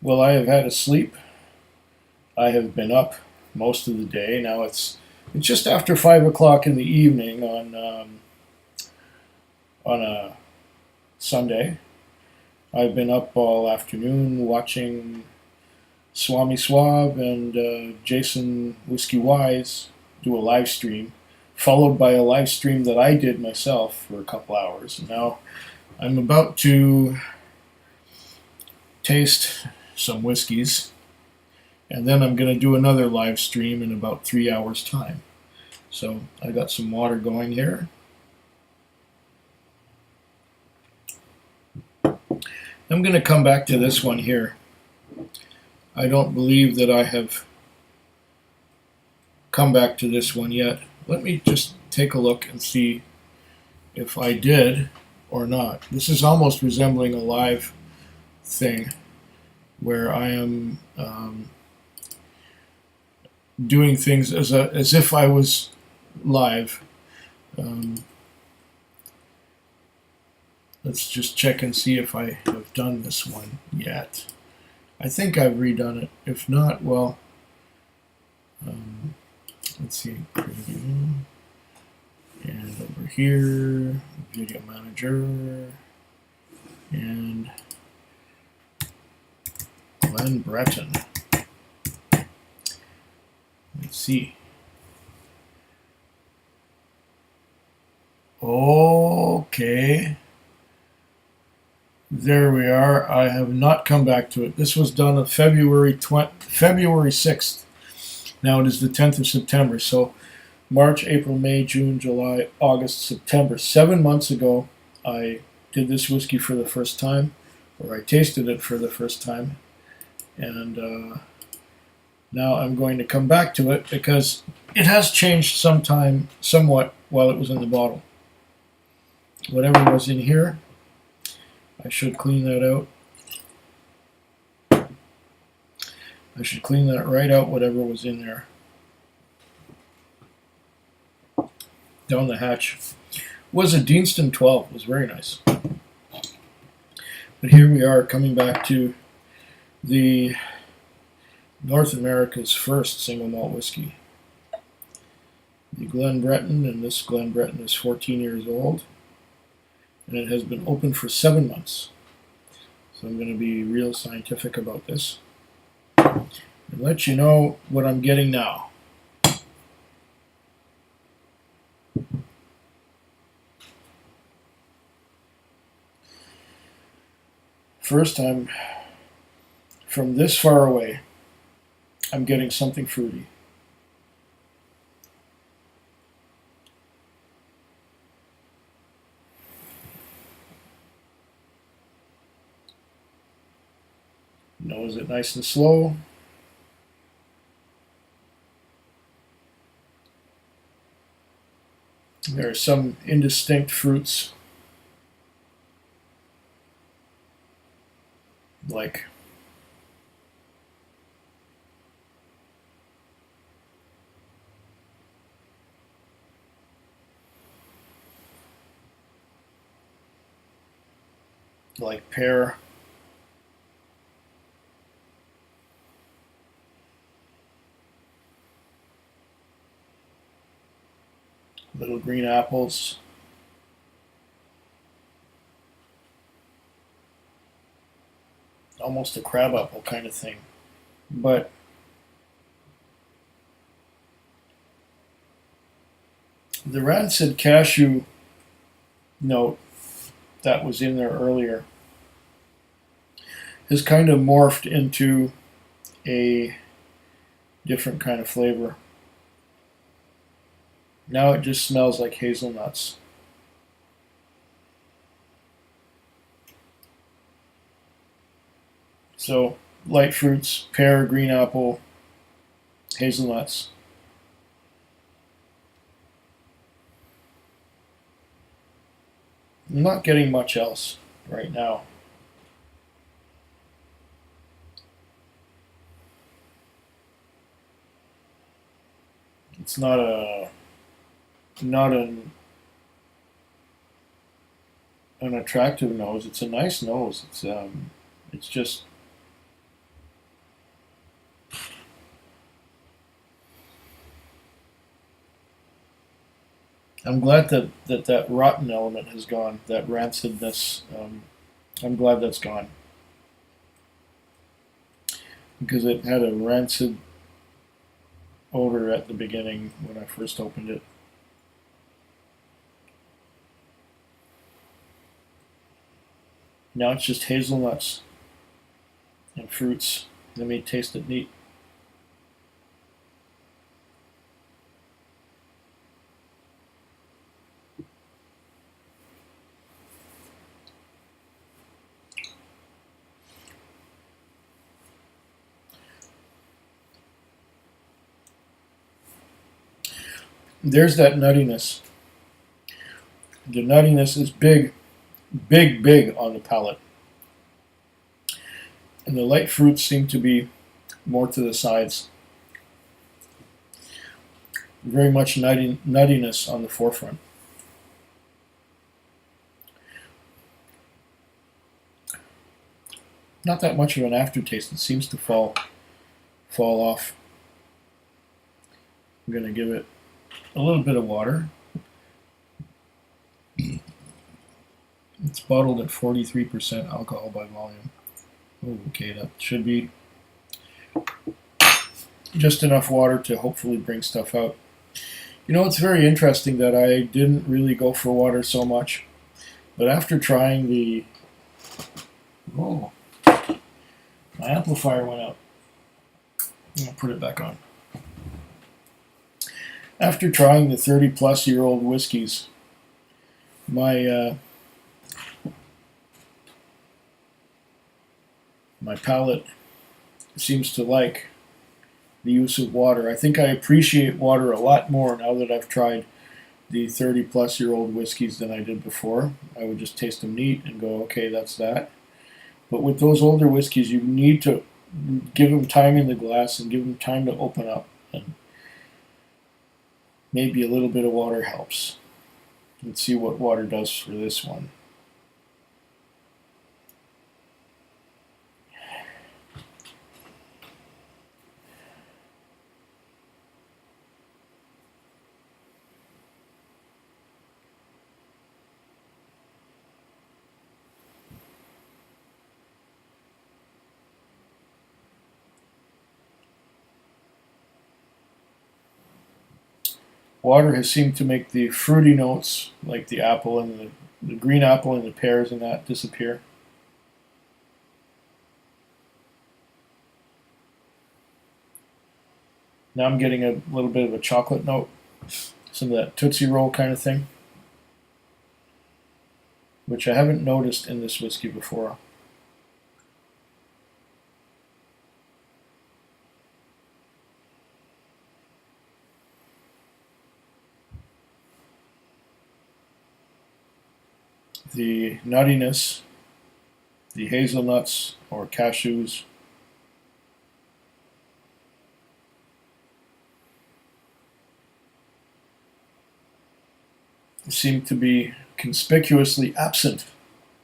Well, I have had a sleep. I have been up most of the day. Now it's just after 5 o'clock in the evening on a Sunday. I've been up all afternoon watching Swami Swab and Jason Whiskey Wise do a live stream, followed by a live stream that I did myself for a couple hours. And now I'm about to taste some whiskeys, and then I'm going to do another live stream in about 3 hours' time. So I got some water going here. I'm going to come back to this one here. I don't believe that I have come back to this one yet. Let me just take a look and see if I did or not. This is almost resembling a live thing where I am doing things as if I was live. Let's just check and see if I have done this one yet. I think I've redone it. If not, well, let's see. Preview. And over here, video manager. And Glen Breton. Let's see. Okay. There we are. I have not come back to it. This was done on February 6th. Now it is the 10th of September. So March, April, May, June, July, August, September. 7 months ago, I did this whiskey for the first time, or I tasted it for the first time. And now I'm going to come back to it because it has changed somewhat while it was in the bottle. Whatever was in here, I should clean that out. I should clean that right out, whatever was in there. Down the hatch. Was a Deanston 12. It was very nice. But here we are coming back to the North America's first single malt whiskey. The Glen Breton, and this Glen Breton is 14 years old. And it has been open for 7 months. So I'm going to be real scientific about this and let you know what I'm getting now. First, from this far away, I'm getting something fruity. Nose it nice and slow. There are some indistinct fruits, like pear. Little green apples. Almost a crabapple kind of thing. But the rancid cashew note that was in there earlier has kind of morphed into a different kind of flavor. Now it just smells like hazelnuts. So light fruits, pear, green apple, hazelnuts. I'm not getting much else right now. It's not an attractive nose. It's a nice nose. It's just I'm glad that rotten element has gone, that rancidness. I'm glad that's gone because it had a rancid odor at the beginning when I first opened it. Now it's just hazelnuts and fruits. Let me taste it neat. There's that nuttiness. The nuttiness is big, big, big on the palate. And the light fruits seem to be more to the sides. Very much nuttiness on the forefront. Not that much of an aftertaste. It seems to fall off. I'm going to give it a little bit of water. It's bottled at 43% alcohol by volume. Oh, okay, that should be just enough water to hopefully bring stuff out. You know, it's very interesting that I didn't really go for water so much, but after trying the... Oh, my amplifier went out. I'll put it back on. After trying the 30-plus-year-old whiskeys, my palate seems to like the use of water. I think I appreciate water a lot more now that I've tried the 30-plus-year-old whiskeys than I did before. I would just taste them neat and go, okay, that's that. But with those older whiskeys, you need to give them time in the glass and give them time to open up. And maybe a little bit of water helps. Let's see what water does for this one. Water has seemed to make the fruity notes, like the apple and the green apple and the pears and that, disappear. Now I'm getting a little bit of a chocolate note, some of that Tootsie Roll kind of thing, which I haven't noticed in this whiskey before. The nuttiness, the hazelnuts or cashews, seem to be conspicuously absent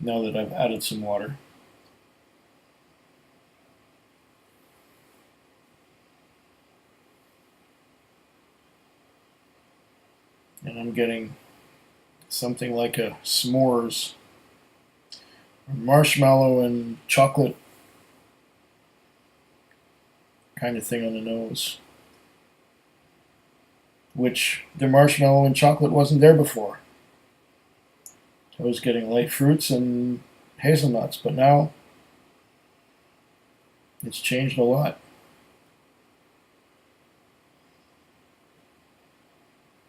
now that I've added some water. And I'm getting something like a s'mores, marshmallow and chocolate kind of thing on the nose, which the marshmallow and chocolate wasn't there before. I was getting light fruits and hazelnuts, but now it's changed a lot.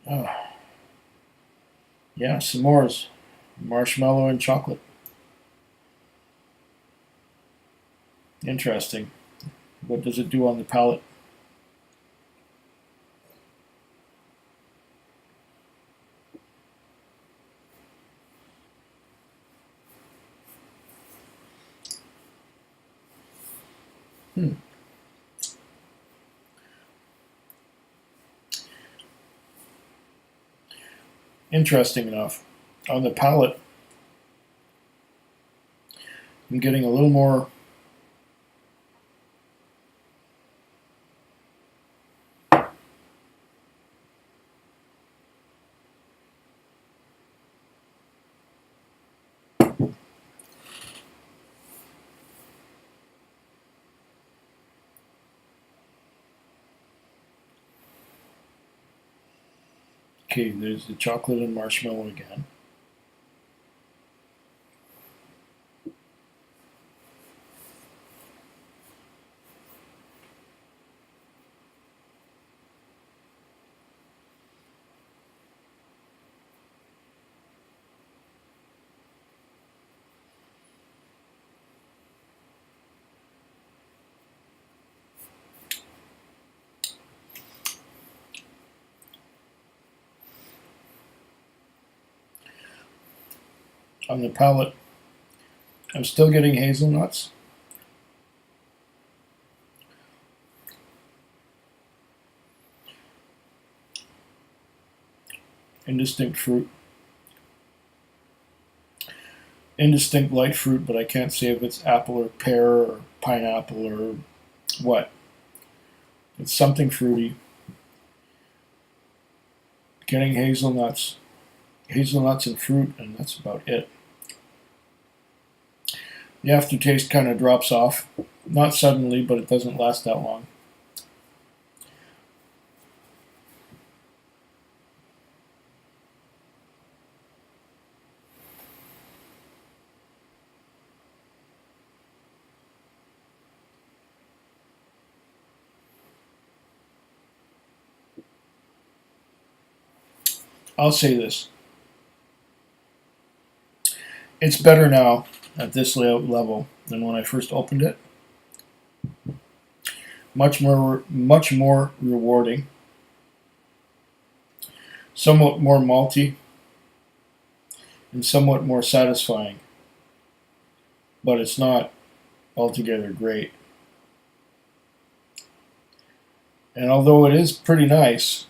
Oh. Yeah, s'mores, marshmallow and chocolate. Interesting. What does it do on the palate? Interesting enough, on the palate, I'm getting a little more Okay, there's the chocolate and marshmallow again. On the palate, I'm still getting hazelnuts. Indistinct fruit. Indistinct light fruit, but I can't say if it's apple or pear or pineapple or what. It's something fruity. Getting hazelnuts and fruit, and that's about it. The aftertaste kind of drops off. Not suddenly, but it doesn't last that long. I'll say this. It's better now at this layout level than when I first opened it. Much more rewarding. Somewhat more malty and somewhat more satisfying. But it's not altogether great. And although it is pretty nice,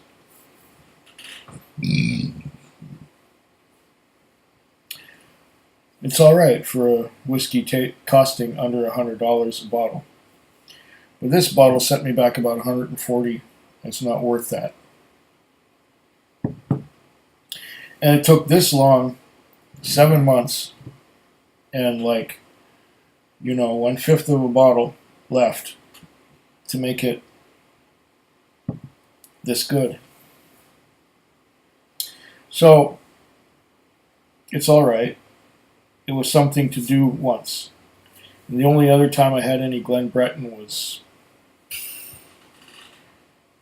it's alright for a whiskey costing under $100 a bottle. But this bottle set me back about $140. It's not worth that. And it took this long, 7 months, and 1/5 of a bottle left to make it this good. So, it's alright. It was something to do once. And the only other time I had any Glen Breton was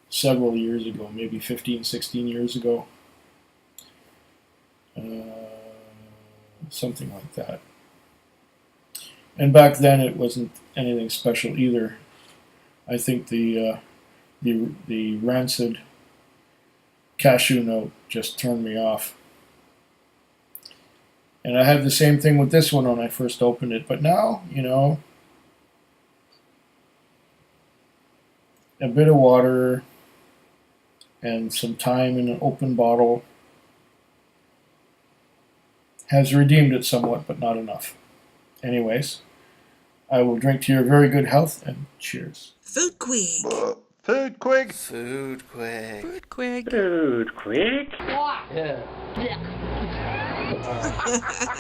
several years ago, maybe 15, 16 years ago. Something like that. And back then it wasn't anything special either. I think the rancid cashew note just turned me off. And I had the same thing with this one when I first opened it. But now, a bit of water and some time in an open bottle has redeemed it somewhat, but not enough. Anyways, I will drink to your very good health, and cheers. Food Quig. Food Quig. Food Quig. Food Quig. Food Quig. Yeah.